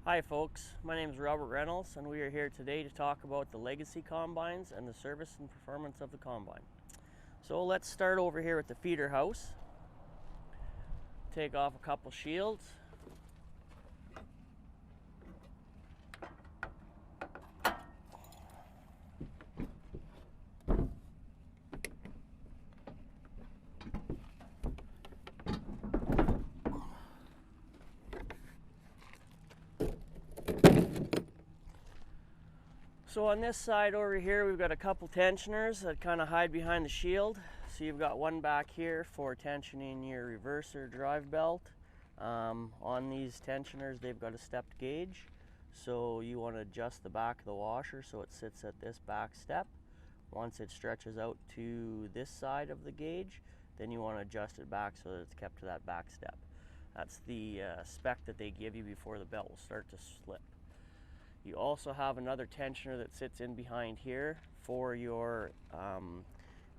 Hi folks, my name is Robert Reynolds and we are here today to talk about the legacy combines and the service and performance of the combine. So let's start over here with the feeder house. Take off a couple shields. So on this side over here, we've got a couple tensioners that kind of hide behind the shield. So you've got one back here for tensioning your reverser drive belt. On these tensioners, they've got a stepped gauge. So you want to adjust the back of the washer so it sits at this back step. Once it stretches out to this side of the gauge, then you want to adjust it back so that it's kept to that back step. That's the spec that they give you before the belt will start to slip. You also have another tensioner that sits in behind here for your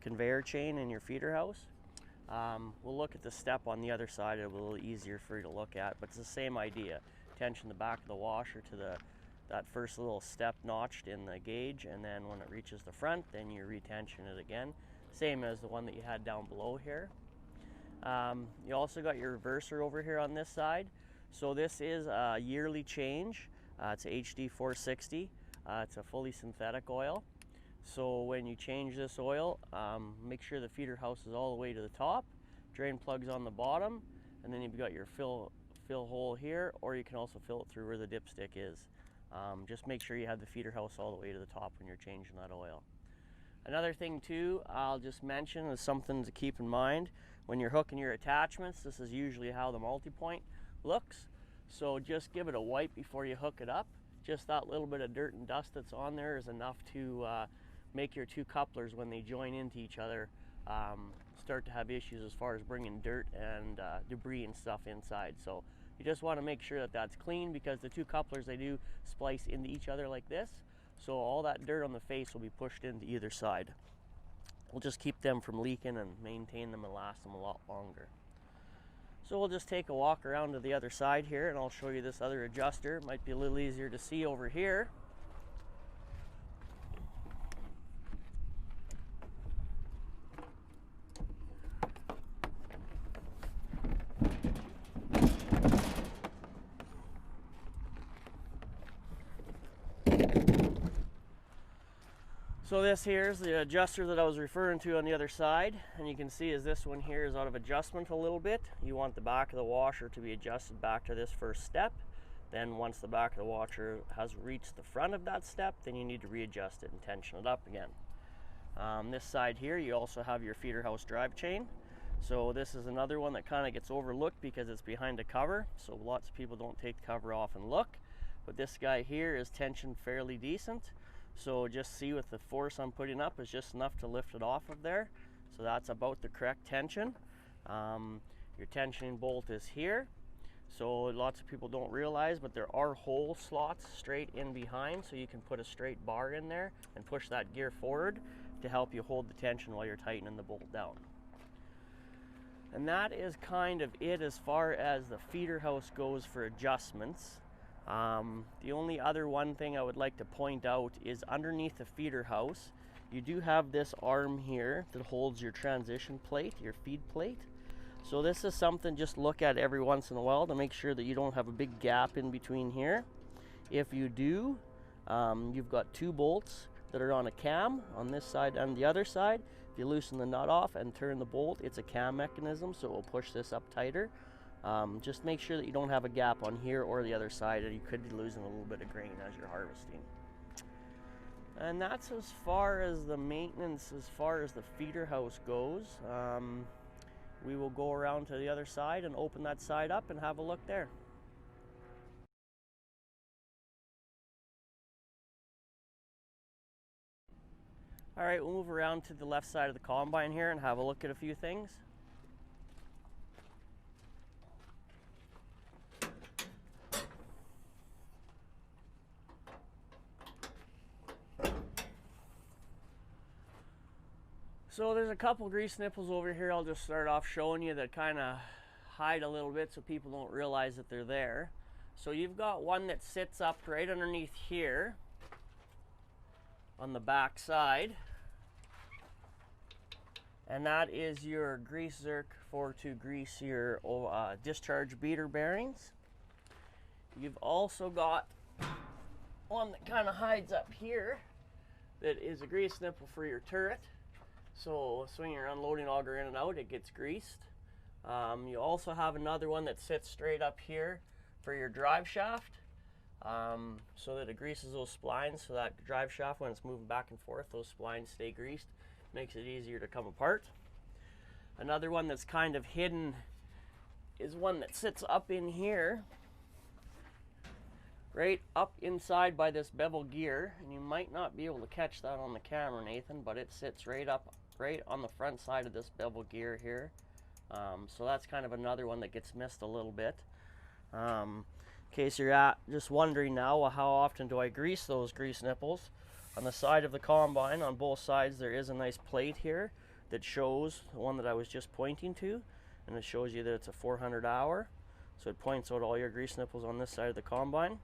conveyor chain in your feeder house. We'll look at the step on the other side. It'll be a little easier for you to look at, but it's the same idea. Tension the back of the washer to that first little step notched in the gauge, and then when it reaches the front, then you retension it again. Same as the one that you had down below here. You also got your reverser over here on this side. So this is a yearly change. It's a HD 460. It's a fully synthetic oil. So when you change this oil, make sure the feeder house is all the way to the top, drain plugs on the bottom, and then you've got your fill hole here, or you can also fill it through where the dipstick is. Just make sure you have the feeder house all the way to the top when you're changing that oil. Another thing too, I'll just mention is something to keep in mind. When you're hooking your attachments, this is usually how the multi-point looks. So just give it a wipe before you hook it up. Just that little bit of dirt and dust that's on there is enough to make your two couplers, when they join into each other, start to have issues as far as bringing dirt and debris and stuff inside. So you just want to make sure that that's clean, because the two couplers, they do splice into each other like this. So all that dirt on the face will be pushed into either side. We'll just keep them from leaking and maintain them and last them a lot longer. So we'll just take a walk around to the other side here, and I'll show you this other adjuster. It might be a little easier to see over here. So this here is the adjuster that I was referring to on the other side, and you can see as this one here is out of adjustment a little bit. You want the back of the washer to be adjusted back to this first step. Then once the back of the washer has reached the front of that step, then you need to readjust it and tension it up again. This side here, you also have your feeder house drive chain. So this is another one that kind of gets overlooked because it's behind a cover, so lots of people don't take the cover off and look. But this guy here is tensioned fairly decent. So just see, with the force I'm putting up is just enough to lift it off of there. So that's about the correct tension. Your tensioning bolt is here. So lots of people don't realize, but there are hole slots straight in behind, so you can put a straight bar in there and push that gear forward to help you hold the tension while you're tightening the bolt down. And that is kind of it as far as the feeder house goes for adjustments. The only other one thing I would like to point out is underneath the feeder house, you do have this arm here that holds your transition plate, your feed plate. So this is something just look at every once in a while to make sure that you don't have a big gap in between here. If you do, you've got two bolts that are on a cam on this side and the other side. If you loosen the nut off and turn the bolt, it's a cam mechanism, so it will push this up tighter. Just make sure that you don't have a gap on here or the other side, or you could be losing a little bit of grain as you're harvesting. And that's as far as the maintenance, as far as the feeder house goes. We will go around to the other side and open that side up and have a look there. All right, we'll move around to the left side of the combine here and have a look at a few things. So there's a couple grease nipples over here I'll just start off showing you that kind of hide a little bit so people don't realize that they're there. So you've got one that sits up right underneath here on the back side, and that is your grease zerk to grease your discharge beater bearings. You've also got one that kind of hides up here that is a grease nipple for your turret. So when you're unloading auger in and out, it gets greased. You also have another one that sits straight up here for your drive shaft, so that it greases those splines, so that drive shaft, when it's moving back and forth, those splines stay greased. Makes it easier to come apart. Another one that's kind of hidden is one that sits up in here, right up inside by this bevel gear, and you might not be able to catch that on the camera, Nathan, but it sits right on the front side of this bevel gear here. So that's kind of another one that gets missed a little bit. In case you're just wondering now, well, how often do I grease those grease nipples? On the side of the combine, on both sides, there is a nice plate here that shows the one that I was just pointing to, and it shows you that it's a 400 hour. So it points out all your grease nipples on this side of the combine,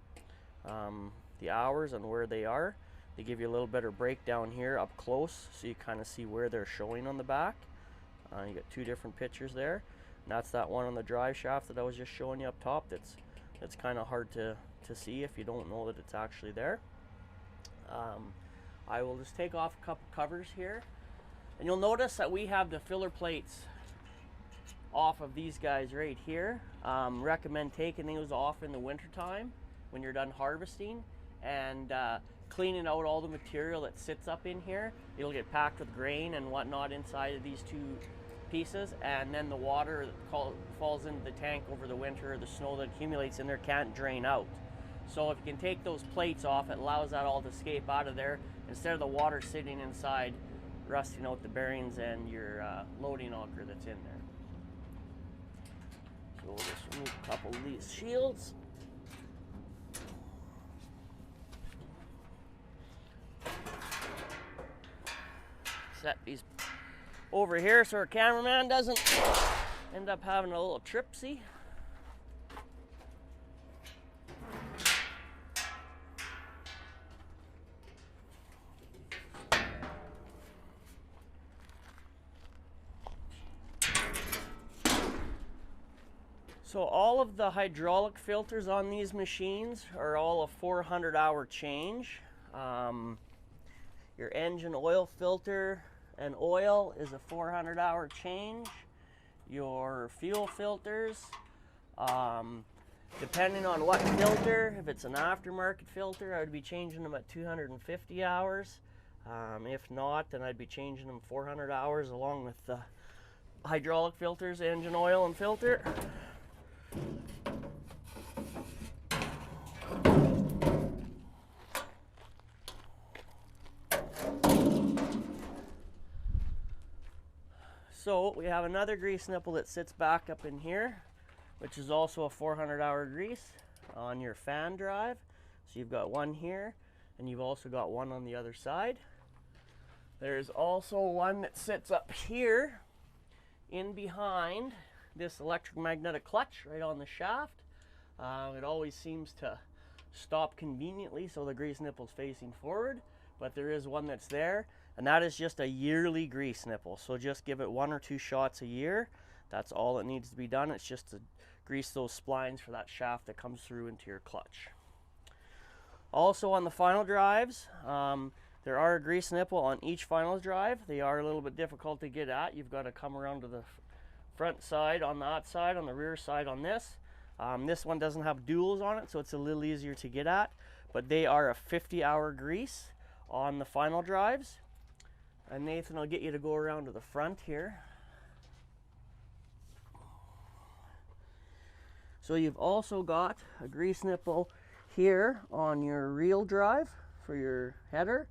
the hours and where they are. They give you a little better breakdown here up close, so you kind of see where they're showing on the back. You got two different pictures there, and that's that one on the drive shaft that I was just showing you up top. That's kind of hard to see if you don't know that it's actually there. I will just take off a couple covers here, and you'll notice that we have the filler plates off of these guys right here. Recommend taking those off in the winter time when you're done harvesting, and cleaning out all the material that sits up in here. It'll get packed with grain and whatnot inside of these two pieces, and then the water that falls into the tank over the winter, or the snow that accumulates in there, can't drain out. So if you can take those plates off, it allows that all to escape out of there, instead of the water sitting inside rusting out the bearings and your loading auger that's in there. So we'll just remove a couple of these shields. Set these over here so our cameraman doesn't end up having a little tripsy. So all of the hydraulic filters on these machines are all a 400 hour change. Your engine oil filter and oil is a 400 hour change. Your fuel filters, depending on what filter, if it's an aftermarket filter, I would be changing them at 250 hours. If not, then I'd be changing them 400 hours along with the hydraulic filters, engine oil and filter. So we have another grease nipple that sits back up in here, which is also a 400 hour grease on your fan drive. So you've got one here, and you've also got one on the other side. There's also one that sits up here in behind this electromagnetic clutch right on the shaft. It always seems to stop conveniently, so the grease nipple's facing forward, but there is one that's there, and that is just a yearly grease nipple. So just give it 1 or 2 shots a year. That's all that needs to be done. It's just to grease those splines for that shaft that comes through into your clutch. Also on the final drives, there are a grease nipple on each final drive. They are a little bit difficult to get at. You've got to come around to the front side on that side, on the rear side on this. This one doesn't have duals on it, so it's a little easier to get at, but they are a 50 hour grease on the final drives. And Nathan, I'll get you to go around to the front here. So you've also got a grease nipple here on your reel drive for your header.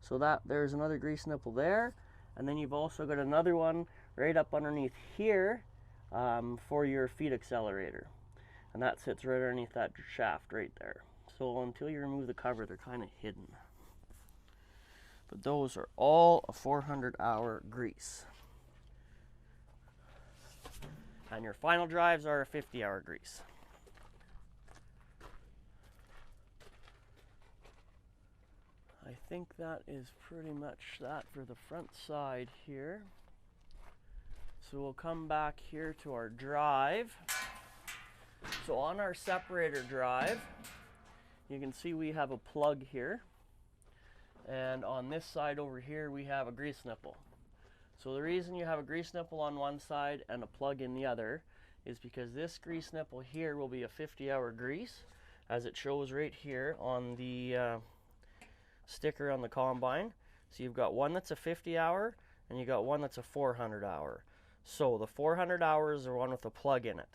So there's another grease nipple there. And then you've also got another one right up underneath here for your feed accelerator. And that sits right underneath that shaft right there. So until you remove the cover, they're kind of hidden. But those are all a 400 hour grease. And your final drives are a 50 hour grease. I think that is pretty much that for the front side here. So we'll come back here to our drive. So on our separator drive, you can see we have a plug here. And on this side over here, we have a grease nipple. So the reason you have a grease nipple on one side and a plug in the other is because this grease nipple here will be a 50-hour grease, as it shows right here on the sticker on the combine. So you've got one that's a 50-hour and you got one that's a 400-hour. So the 400 hours are one with a plug in it.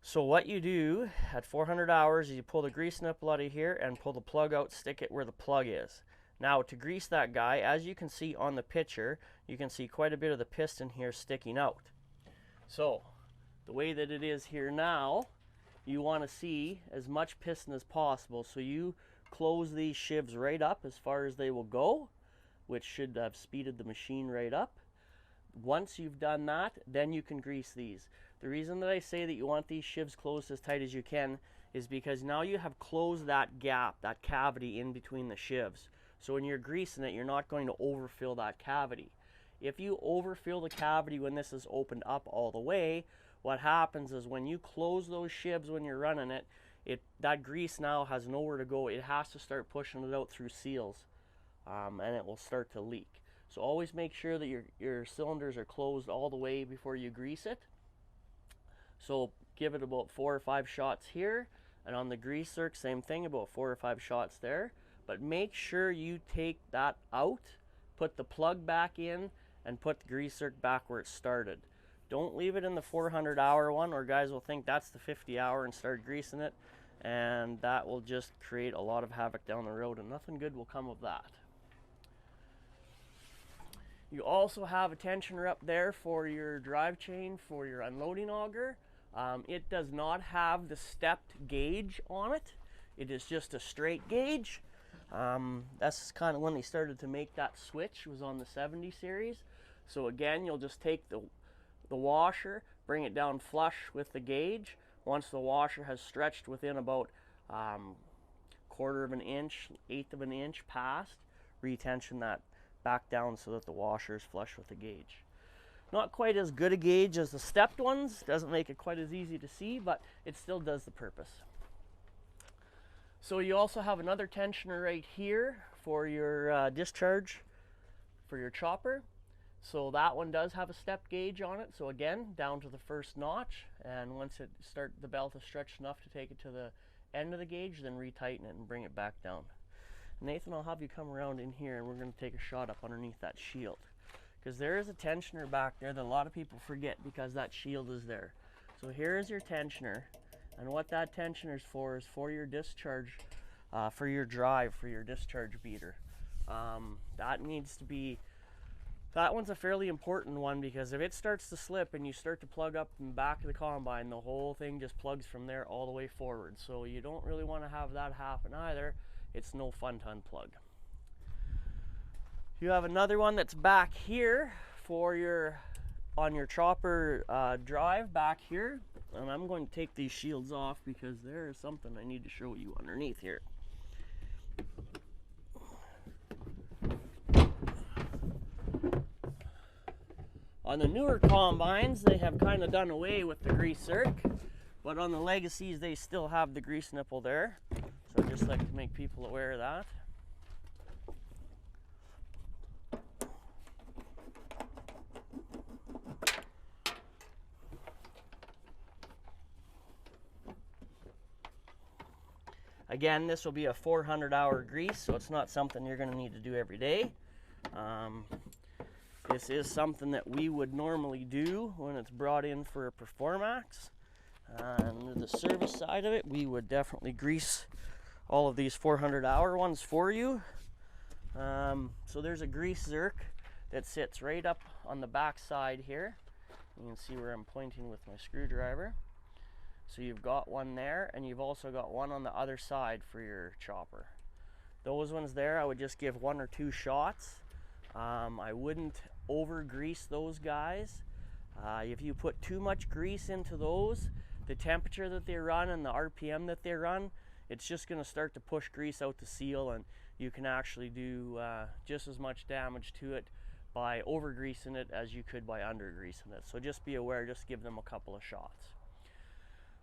So what you do at 400 hours is you pull the grease nipple out of here and pull the plug out, stick it where the plug is. Now to grease that guy, as you can see on the picture, you can see quite a bit of the piston here sticking out. So the way that it is here now, you want to see as much piston as possible. So you close these shivs right up as far as they will go, which should have speeded the machine right up. Once you've done that, then you can grease these. The reason that I say that you want these shivs closed as tight as you can is because now you have closed that gap, that cavity in between the shivs. So when you're greasing it, you're not going to overfill that cavity. If you overfill the cavity when this is opened up all the way, what happens is when you close those shivs when you're running it, that grease now has nowhere to go. It has to start pushing it out through seals, and it will start to leak. So always make sure that your cylinders are closed all the way before you grease it. So give it about 4 or 5 shots here, and on the grease zerk, same thing, about 4 or 5 shots there. But make sure you take that out, put the plug back in, and put the grease zerk back where it started. Don't leave it in the 400-hour one, or guys will think that's the 50-hour and start greasing it, and that will just create a lot of havoc down the road, and nothing good will come of that. You also have a tensioner up there for your drive chain for your unloading auger. It does not have the stepped gauge on it. It is just a straight gauge. That's kind of when they started to make that switch, was on the 70 series. So again, you'll just take the washer, bring it down flush with the gauge. Once the washer has stretched within about 1/4 of an inch, 1/8 of an inch past, retension that back down so that the washer is flush with the gauge. Not quite as good a gauge as the stepped ones, doesn't make it quite as easy to see, but it still does the purpose. So you also have another tensioner right here for your discharge for your chopper. So that one does have a step gauge on it. So again, down to the first notch, and once the belt is stretched enough to take it to the end of the gauge, then retighten it and bring it back down. Nathan, I'll have you come around in here and we're going to take a shot up underneath that shield, because there is a tensioner back there that a lot of people forget because that shield is there. So here is your tensioner, and what that tensioner is for your discharge, for your drive, for your discharge beater. That one's a fairly important one, because if it starts to slip and you start to plug up in the back of the combine, the whole thing just plugs from there all the way forward. So you don't really want to have that happen either. It's no fun to unplug. You have another one that's back here for on your chopper drive back here. And I'm going to take these shields off because there is something I need to show you underneath here. On the newer combines, they have kind of done away with the grease zerk, but on the Legacies, they still have the grease nipple there. So I just like to make people aware of that. Again, this will be a 400-hour grease, so it's not something you're going to need to do every day. This is something that we would normally do when it's brought in for a Performax. And the service side of it, we would definitely grease all of these 400-hour ones for you. So there's a grease zerk that sits right up on the back side here. You can see where I'm pointing with my screwdriver. So you've got one there, and you've also got one on the other side for your chopper. Those ones there, I would just give 1 or 2 shots. I wouldn't over grease those guys. If you put too much grease into those, the temperature that they run and the RPM that they run it's just going to start to push grease out the seal, and you can actually do just as much damage to it by over greasing it as you could by under greasing it. So just be aware, just give them a couple of shots.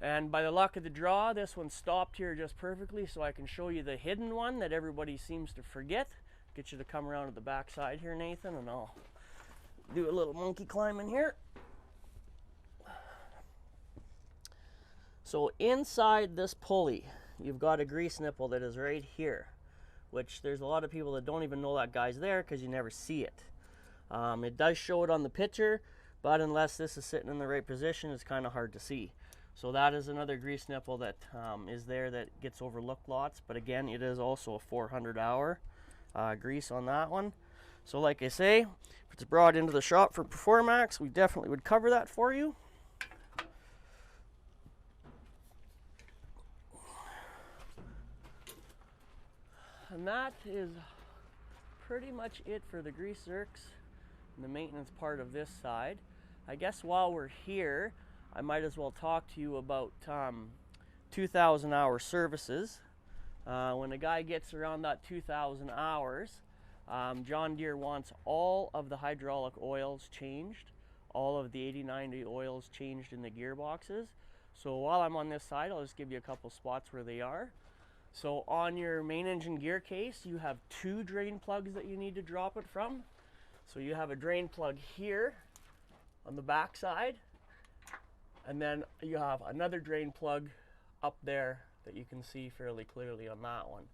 And by the luck of the draw, this one stopped here just perfectly, so I can show you the hidden one that everybody seems to forget. Get you to come around to the back side here, Nathan, and I'll do a little monkey climb in here. So inside this pulley, you've got a grease nipple that is right here, which there's a lot of people that don't even know that guy's there because you never see it. It does show it on the picture, but unless this is sitting in the right position, it's kind of hard to see. So that is another grease nipple that is there that gets overlooked lots, but again, it is also a 400 hour grease on that one. So like I say, if it's brought into the shop for Performax, we definitely would cover that for you. And that is pretty much it for the grease zerks and the maintenance part of this side. I guess while we're here, I might as well talk to you about 2,000 hour services. When a guy gets around that 2,000 hours, John Deere wants all of the hydraulic oils changed, all of the 80-90 oils changed in the gearboxes. So while I'm on this side, I'll just give you a couple spots where they are. So on your main engine gear case, you have 2 drain plugs that you need to drop it from. So you have a drain plug here on the back side, and then you have another drain plug up there that you can see fairly clearly on that one.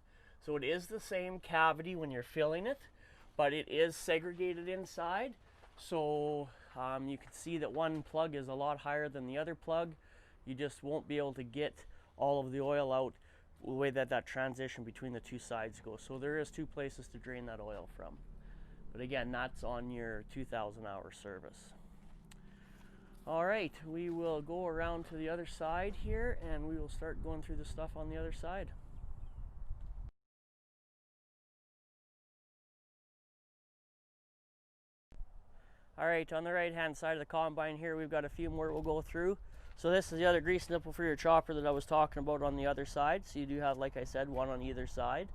So it is the same cavity when you're filling it, but it is segregated inside. So you can see that one plug is a lot higher than the other plug. You just won't be able to get all of the oil out the way that that transition between the two sides goes. So there is 2 places to drain that oil from. But again, that's on your 2,000 hour service. All right, we will go around to the other side here and we will start going through the stuff on the other side. All right, on the right hand side of the combine here, we've got a few more we'll go through. So this is the other grease nipple for your chopper that I was talking about on the other side. So you do have, like I said, one on either side.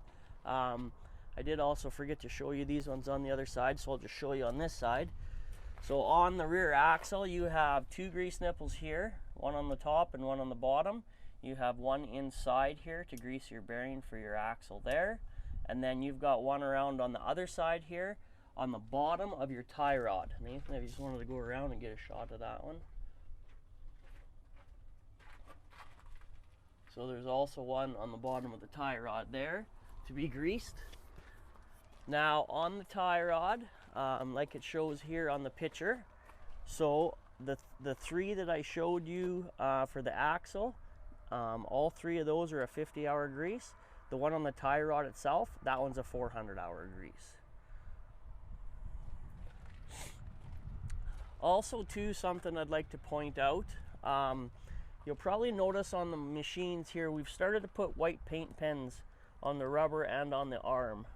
I did also forget to show you these ones on the other side, so I'll just show you on this side. So on the rear axle, you have 2 grease nipples here, one on the top and one on the bottom. You have one inside here to grease your bearing for your axle there. And then you've got one around on the other side here on the bottom of your tie rod. Nathan, if you just wanted to go around and get a shot of that one. So there's also one on the bottom of the tie rod there to be greased. Now on the tie rod, like it shows here on the picture, so the 3 that I showed you for the axle, all 3 of those are a 50-hour grease. The one on the tie rod itself, that one's a 400-hour grease. Also too, something I'd like to point out, you'll probably notice on the machines here, we've started to put white paint pens on the rubber and on the arm.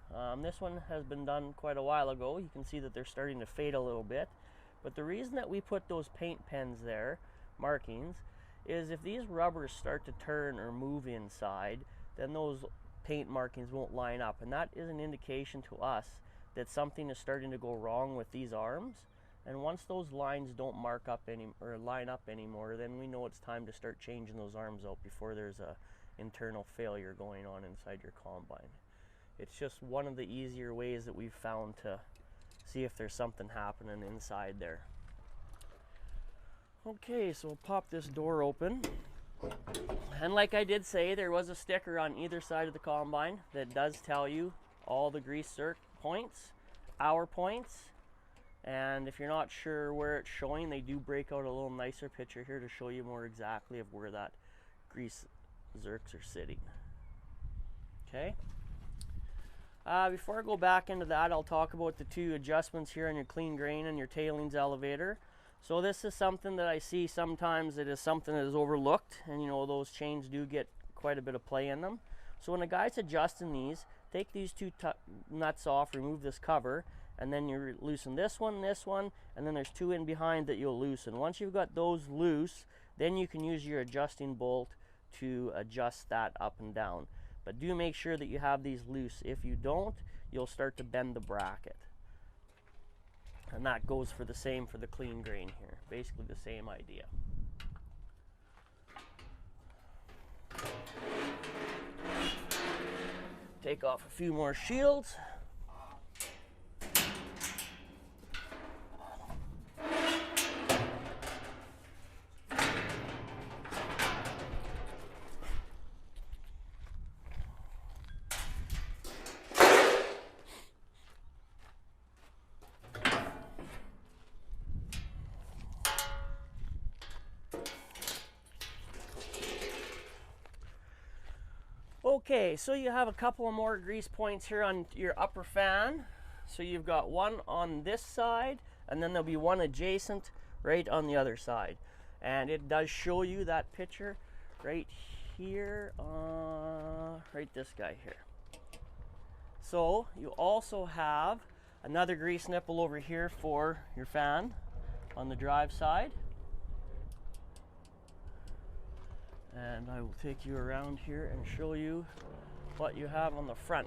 This one has been done quite a while ago. You can see that they're starting to fade a little bit. But the reason that we put those paint pens there, markings, is if these rubbers start to turn or move inside, then those paint markings won't line up. And that is an indication to us that something is starting to go wrong with these arms. And once those lines don't mark up or line up anymore, then we know it's time to start changing those arms out before there's a internal failure going on inside your combine. It's just one of the easier ways that we've found to see if there's something happening inside there. Okay, so we'll pop this door open. And like I did say, there was a sticker on either side of the combine that does tell you all the grease zerk points, hour points. And if you're not sure where it's showing, they do break out a little nicer picture here to show you more exactly of where that grease zerks are sitting. Okay. Before I go back into that, I'll talk about the 2 adjustments here on your clean grain and your tailings elevator. So this is something that I see sometimes it is something that is overlooked, and you know those chains do get quite a bit of play in them. So when a guy's adjusting these, take these 2 nuts off, remove this cover, and then you loosen this one, and then there's 2 in behind that you'll loosen. Once you've got those loose, then you can use your adjusting bolt to adjust that up and down. But do make sure that you have these loose. If you don't, you'll start to bend the bracket. And that goes for the same for the clean grain here. Basically the same idea. Take off a few more shields. Okay, so you have a couple of more grease points here on your upper fan. So you've got one on this side, and then there'll be one adjacent right on the other side. And it does show you that picture right here, right this guy here. So you also have another grease nipple over here for your fan on the drive side. And I will take you around here and show you what you have on the front.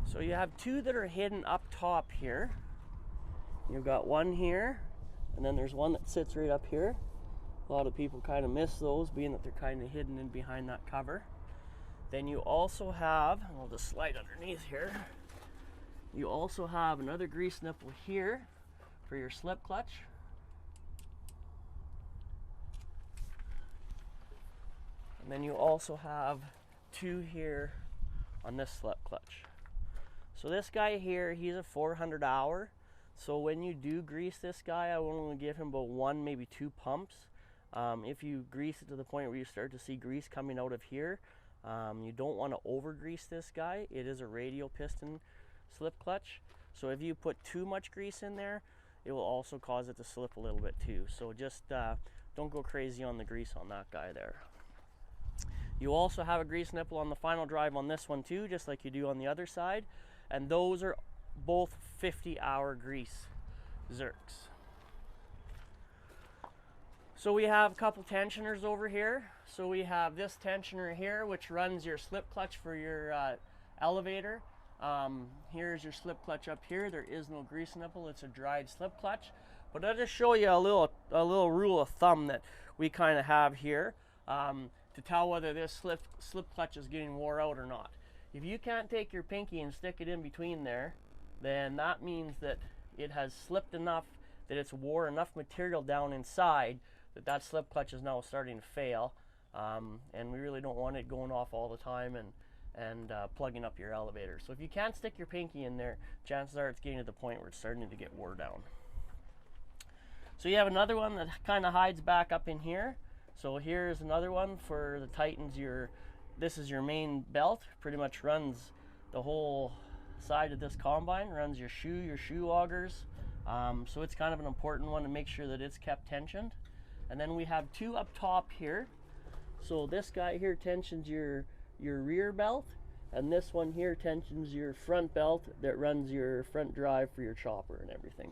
So you have two that are hidden up top here. You've got one here, and then there's one that sits right up here. A lot of people kind of miss those, being that they're kind of hidden in behind that cover. Then you also have, and I'll just slide underneath here, you also have another grease nipple here for your slip clutch. And then you also have two here on this slip clutch. So this guy here, he's a 400 hour. So when you do grease this guy, I will only give him about one, maybe two pumps. If you grease it to the point where you start to see grease coming out of here, you don't want to over grease this guy. It is a radial piston slip clutch, so if you put too much grease in there, it will also cause it to slip a little bit too. So just don't go crazy on the grease on that guy there. You also have a grease nipple on the final drive on this one too, just like you do on the other side, and those are both 50-hour grease Zerks. So we have a couple tensioners over here. So we have this tensioner here, which runs your slip clutch for your elevator. Here's your slip clutch up here. There is no grease nipple, it's a dried slip clutch. But I'll just show you a little rule of thumb that we kind of have here to tell whether this slip clutch is getting wore out or not. If you can't take your pinky and stick it in between there, then that means that it has slipped enough that it's wore enough material down inside that slip clutch is now starting to fail, and we really don't want it going off all the time and plugging up your elevator. So if you can't stick your pinky in there, chances are it's getting to the point where it's starting to get wore down. So you have another one that kind of hides back up in here. So here's another one for the Titans. This is your main belt, pretty much runs the whole side of this combine, runs your shoe augers. So it's kind of an important one to make sure that it's kept tensioned. And then we have two up top here. So this guy here tensions your rear belt, and this one here tensions your front belt that runs your front drive for your chopper and everything.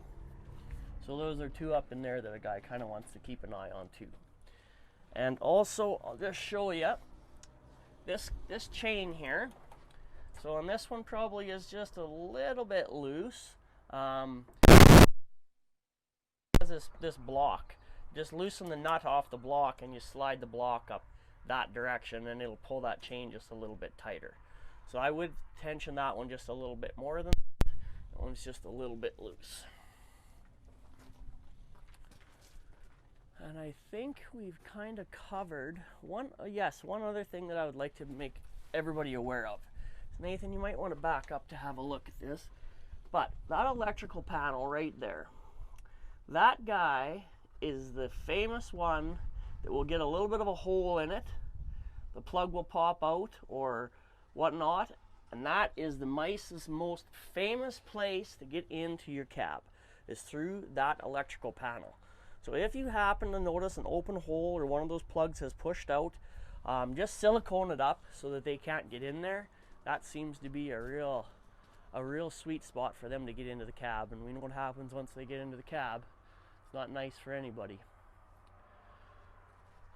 So those are two up in there that a guy kind of wants to keep an eye on too. And also, I'll just show you this chain here. So on this one probably is just a little bit loose. This block. Just loosen the nut off the block and you slide the block up that direction and it'll pull that chain just a little bit tighter. So I would tension that one just a little bit more than that. That one's just a little bit loose. And I think we've kind of covered one other thing that I would like to make everybody aware of. Nathan, you might want to back up to have a look at this. But that electrical panel right there, that guy is the famous one that will get a little bit of a hole in it. The plug will pop out or whatnot, and that is the mice's most famous place to get into your cab, is through that electrical panel. So if you happen to notice an open hole or one of those plugs has pushed out, just silicone it up so that they can't get in there. That seems to be a real a real sweet spot for them to get into the cab, and we know what happens once they get into the cab. It's not nice for anybody.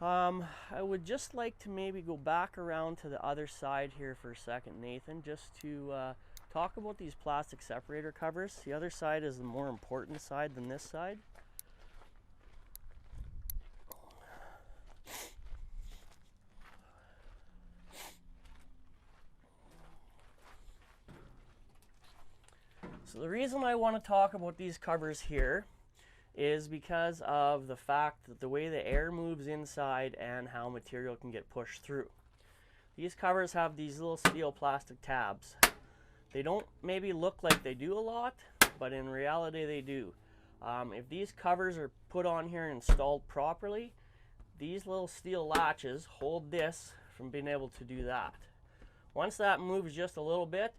I would just like to maybe go back around to the other side here for a second, Nathan, just to talk about these plastic separator covers. The other side is the more important side than this side. So the reason I want to talk about these covers here is because of the fact that the way the air moves inside and how material can get pushed through. These covers have these little steel plastic tabs. They don't maybe look like they do a lot, but in reality they do. If these covers are put on here and installed properly, these little steel latches hold this from being able to do that. Once that moves just a little bit,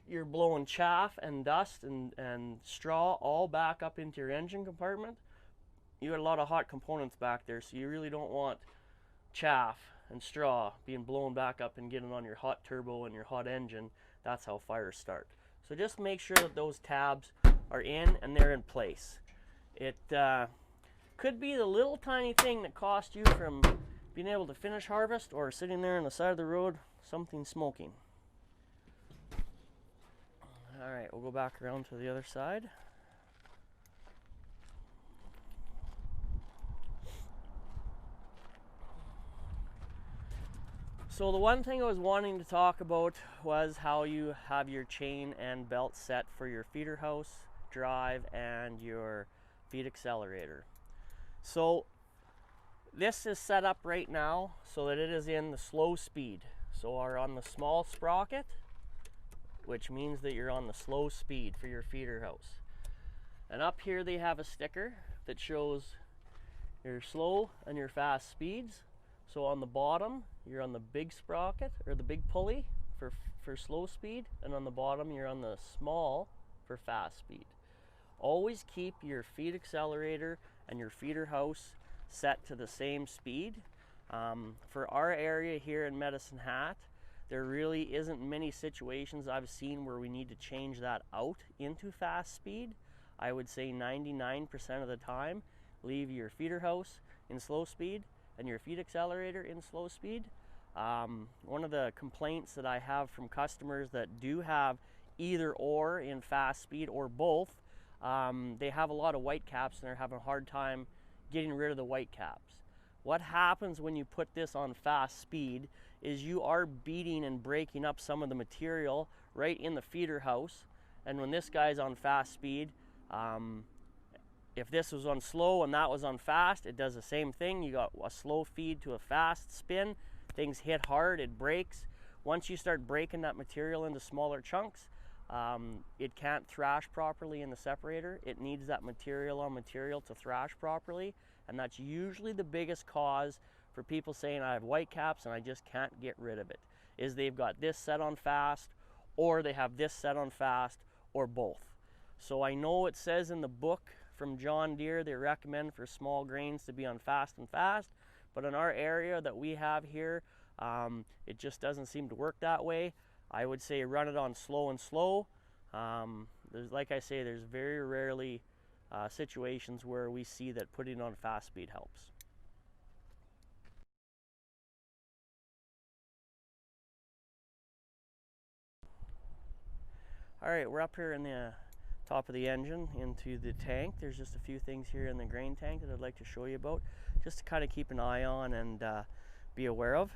you're blowing chaff and dust and straw all back up into your engine compartment. You got a lot of hot components back there, so you really don't want chaff and straw being blown back up and getting on your hot turbo and your hot engine. That's how fires start. So just make sure that those tabs are in and they're in place. It could be the little tiny thing that cost you from being able to finish harvest or sitting there on the side of the road, something smoking. All right, we'll go back around to the other side. So the one thing I was wanting to talk about was how you have your chain and belt set for your feeder house, drive, and your feed accelerator. So this is set up right now so that it is in the slow speed. So we're on the small sprocket, which means that you're on the slow speed for your feeder house. And up here they have a sticker that shows your slow and your fast speeds. So on the bottom, you're on the big sprocket or the big pulley for slow speed, and on the bottom you're on the small for fast speed. Always keep your feed accelerator and your feeder house set to the same speed. For our area here in Medicine Hat, there really isn't many situations I've seen where we need to change that out into fast speed. I would say 99% of the time, leave your feeder house in slow speed and your feed accelerator in slow speed. One of the complaints that I have from customers that do have either or in fast speed or both, they have a lot of white caps and they're having a hard time getting rid of the white caps. What happens when you put this on fast speed is you are beating and breaking up some of the material right in the feeder house. And when this guy's on fast speed, if this was on slow and that was on fast, it does the same thing. You got a slow feed to a fast spin, things hit hard, it breaks. Once you start breaking that material into smaller chunks, it can't thrash properly in the separator. It needs that material on material to thrash properly. And that's usually the biggest cause for people saying I have white caps and I just can't get rid of it, is they've got this set on fast, or they have this set on fast, or both. So I know it says in the book from John Deere they recommend for small grains to be on fast and fast, but in our area that we have here, it just doesn't seem to work that way. I would say run it on slow and slow. Like I say, there's very rarely situations where we see that putting on fast speed helps. All right, we're up here in the top of the engine into the tank. There's just a few things here in the grain tank that I'd like to show you about, just to kind of keep an eye on and be aware of.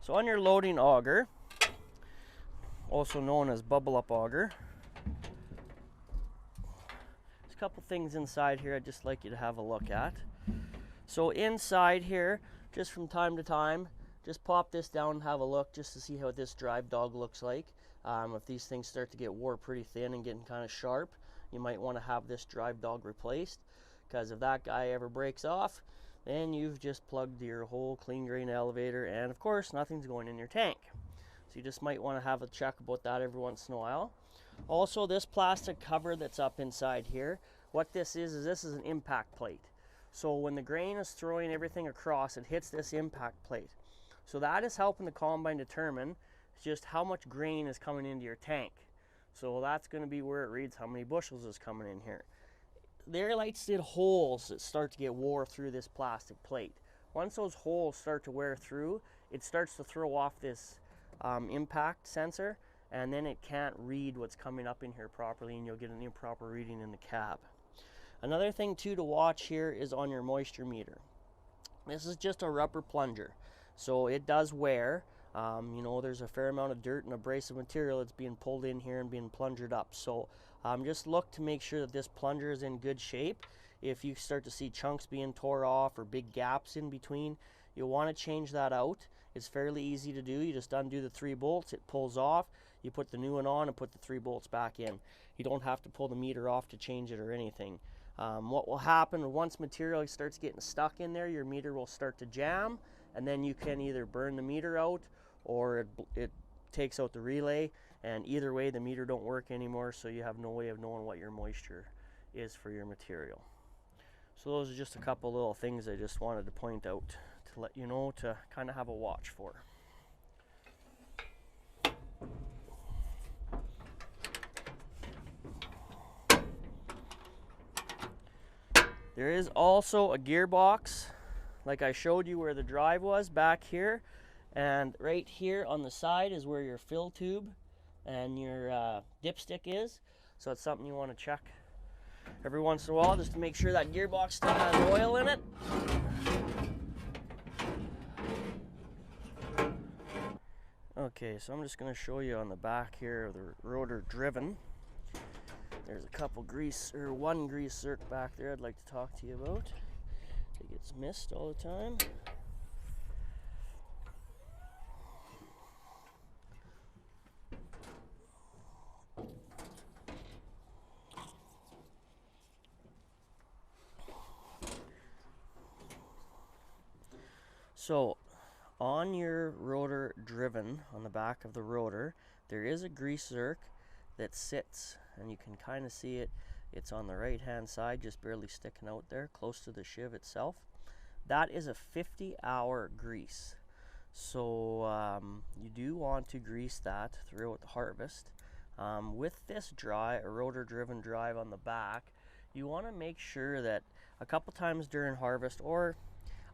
So on your loading auger, also known as bubble up auger, there's a couple things inside here I'd just like you to have a look at. So inside here, just from time to time, just pop this down and have a look just to see how this drive dog looks like. If these things start to get wore pretty thin and getting kind of sharp, you might want to have this drive dog replaced, because if that guy ever breaks off, then you've just plugged your whole clean grain elevator, and of course nothing's going in your tank. So you just might want to have a check about that every once in a while. Also, this plastic cover that's up inside here, what this is this is an impact plate. So when the grain is throwing everything across, it hits this impact plate. So that is helping the combine determine just how much grain is coming into your tank. So that's going to be where it reads how many bushels is coming in here. The air lights did holes that start to get wore through this plastic plate. Once those holes start to wear through, it starts to throw off this impact sensor, and then it can't read what's coming up in here properly, and you'll get an improper reading in the cab. Another thing too to watch here is on your moisture meter. This is just a rubber plunger, so it does wear. You know, there's a fair amount of dirt and abrasive material that's being pulled in here and being plungered up. So just look to make sure that this plunger is in good shape. If you start to see chunks being tore off or big gaps in between, you'll want to change that out. It's fairly easy to do. You just undo the 3 bolts, it pulls off, you put the new one on and put the 3 bolts back in. You don't have to pull the meter off to change it or anything. What will happen once material starts getting stuck in there, your meter will start to jam, and then you can either burn the meter out or it takes out the relay, and either way the meter don't work anymore, so you have no way of knowing what your moisture is for your material. So those are just a couple little things I just wanted to point out to let you know to kind of have a watch for. There is also a gearbox, like I showed you where the drive was back here, and right here on the side is where your fill tube and your dipstick is. So it's something you want to check every once in a while just to make sure that gearbox still has oil in it. Okay, so I'm just going to show you on the back here of the rotor driven. There's a couple one grease zerk back there I'd like to talk to you about. It gets missed all the time. So on your rotor driven, on the back of the rotor, there is a grease zerk that sits, and you can kind of see it. It's on the right hand side, just barely sticking out there close to the shiv itself. That is a 50-hour grease. So you do want to grease that throughout the harvest. With this rotor driven drive on the back, you want to make sure that a couple times during harvest, or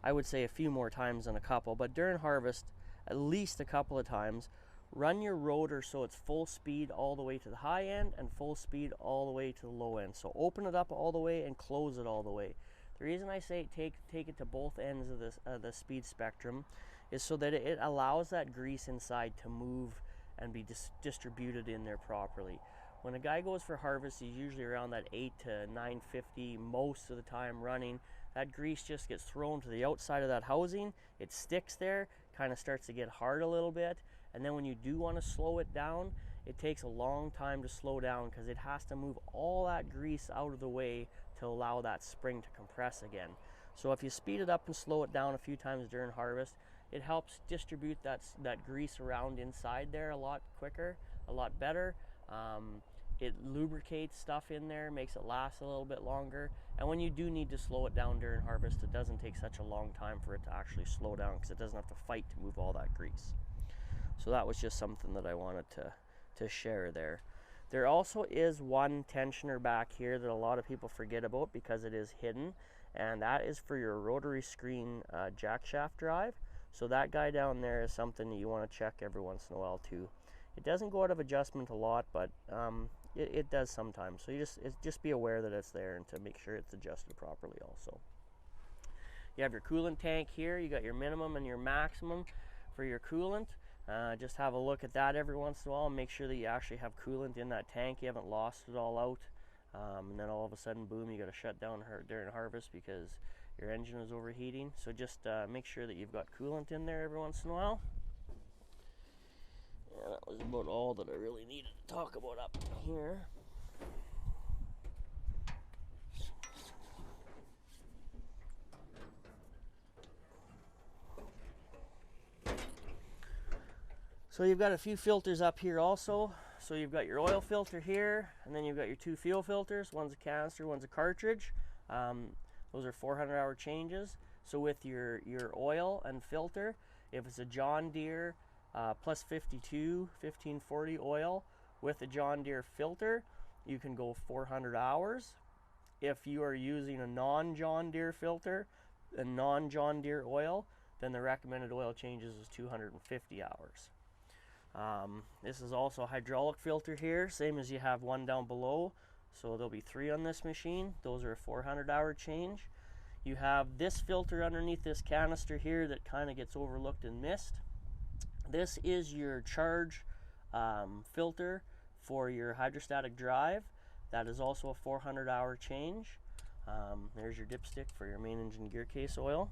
I would say a few more times than a couple, but during harvest, at least a couple of times, run your rotor so it's full speed all the way to the high end and full speed all the way to the low end. So open it up all the way and close it all the way. The reason I say take it to both ends of the speed spectrum is so that it allows that grease inside to move and be distributed in there properly. When a guy goes for harvest, he's usually around that 8 to 950 most of the time running. That grease just gets thrown to the outside of that housing. It sticks there, kind of starts to get hard a little bit, and then when you do want to slow it down, it takes a long time to slow down because it has to move all that grease out of the way to allow that spring to compress again. So if you speed it up and slow it down a few times during harvest, it helps distribute that grease around inside there a lot quicker, a lot better. It lubricates stuff in there, makes it last a little bit longer. And when you do need to slow it down during harvest, it doesn't take such a long time for it to actually slow down because it doesn't have to fight to move all that grease. So that was just something that I wanted to share there. There also is one tensioner back here that a lot of people forget about because it is hidden, and that is for your rotary screen jack shaft drive. So that guy down there is something that you want to check every once in a while too. It doesn't go out of adjustment a lot, but it does sometimes. So you just be aware that it's there and to make sure it's adjusted properly also. You have your coolant tank here. You got your minimum and your maximum for your coolant. Just have a look at that every once in a while and make sure that you actually have coolant in that tank. You haven't lost it all out. And then all of a sudden, boom, you got to shut down during harvest because your engine is overheating. So just make sure that you've got coolant in there every once in a while. Yeah, that was about all that I really needed to talk about up here. So you've got a few filters up here also. So you've got your oil filter here, and then you've got your two fuel filters. One's a canister, one's a cartridge. Those are 400-hour changes. So with your oil and filter, if it's a John Deere plus 52 1540 oil with a John Deere filter, you can go 400 hours. If you are using a non-John Deere filter and non-John Deere oil, then the recommended oil changes is 250 hours. This is also a hydraulic filter here, same as you have one down below. So there'll be 3 on this machine. Those are a 400-hour change. You have this filter underneath this canister here that kind of gets overlooked and missed. This is your charge filter for your hydrostatic drive. That is also a 400-hour change. There's your dipstick for your main engine gear case oil.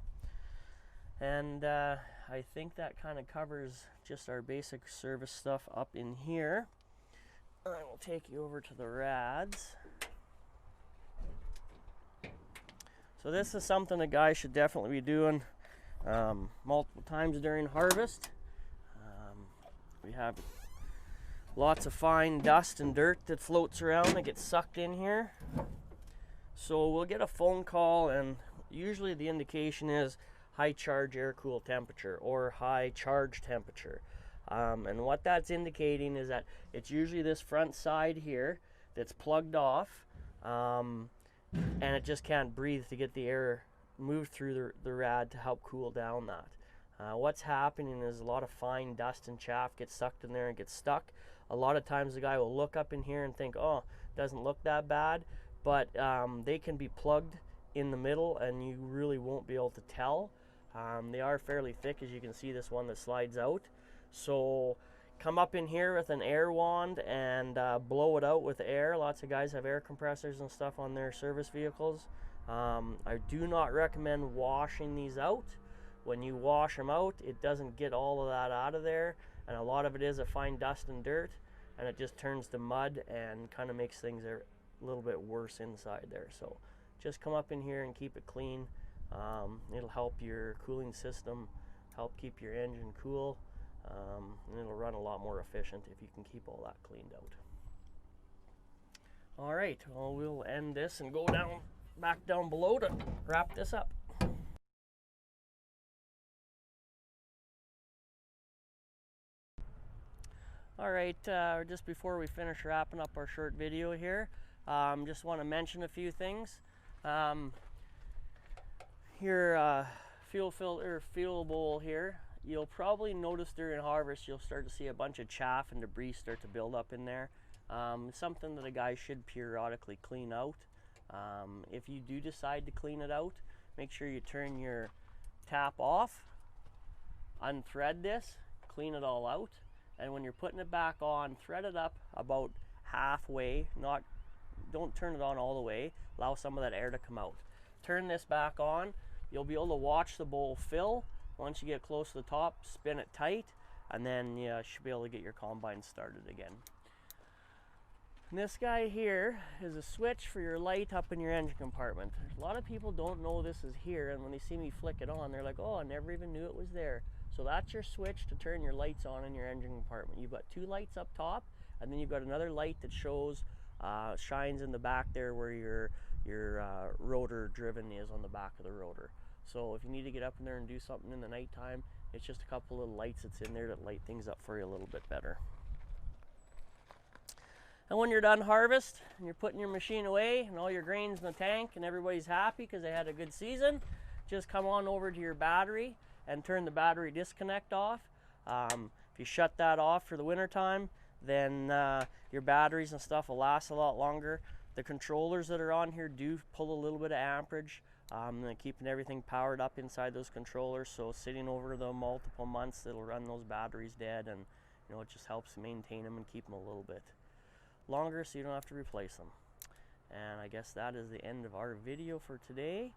And I think that kind of covers just our basic service stuff up in here. I will take you over to the rads. So this is something a guy should definitely be doing multiple times during harvest. We have lots of fine dust and dirt that floats around that gets sucked in here. So we'll get a phone call, and usually the indication is high charge air cool temperature or high charge temperature. And what that's indicating is that it's usually this front side here that's plugged off, and it just can't breathe to get the air moved through the rad to help cool down that. What's happening is a lot of fine dust and chaff gets sucked in there and gets stuck. A lot of times the guy will look up in here and think, oh, it doesn't look that bad, but they can be plugged in the middle and you really won't be able to tell. They are fairly thick, as you can see this one that slides out. So come up in here with an air wand and blow it out with air. Lots of guys have air compressors and stuff on their service vehicles. I do not recommend washing these out. When you wash them out, it doesn't get all of that out of there, and a lot of it is a fine dust and dirt, and it just turns to mud and kind of makes things a little bit worse inside there. So just come up in here and keep it clean. It'll help your cooling system, help keep your engine cool, and it'll run a lot more efficient if you can keep all that cleaned out. All right, well, we'll end this and go back down below to wrap this up. All right, just before we finish wrapping up our short video here, just want to mention a few things. Your fuel bowl here, you'll probably notice during harvest you'll start to see a bunch of chaff and debris start to build up in there. It's something that a guy should periodically clean out. If you do decide to clean it out, make sure you turn your tap off, unthread this, clean it all out, and when you're putting it back on, thread it up about halfway. Don't turn it on all the way. Allow some of that air to come out. Turn this back on. You'll be able to watch the bowl fill. Once you get close to the top, spin it tight, and then you should be able to get your combine started again. And this guy here is a switch for your light up in your engine compartment. A lot of people don't know this is here, and when they see me flick it on, they're like, oh, I never even knew it was there. So that's your switch to turn your lights on in your engine compartment. You've got 2 lights up top, and then you've got another light that shows, shines in the back there where your rotor driven is on the back of the rotor. So if you need to get up in there and do something in the nighttime, it's just a couple little lights that's in there that light things up for you a little bit better. And when you're done harvest and you're putting your machine away and all your grain's in the tank and everybody's happy because they had a good season, just come on over to your battery and turn the battery disconnect off. If you shut that off for the winter time, then your batteries and stuff will last a lot longer. The controllers that are on here do pull a little bit of amperage, keeping everything powered up inside those controllers. So sitting over the multiple months, it'll run those batteries dead, and it just helps maintain them and keep them a little bit longer so you don't have to replace them. And I guess that is the end of our video for today.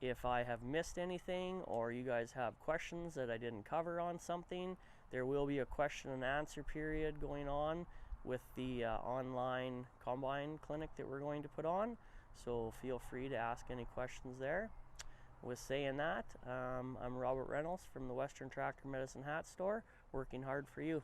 If I have missed anything or you guys have questions that I didn't cover on something, there will be a question and answer period going on with the online combine clinic that we're going to put on. So feel free to ask any questions there. With saying that, I'm Robert Reynolds from the Western Tractor Medicine Hat Store, working hard for you.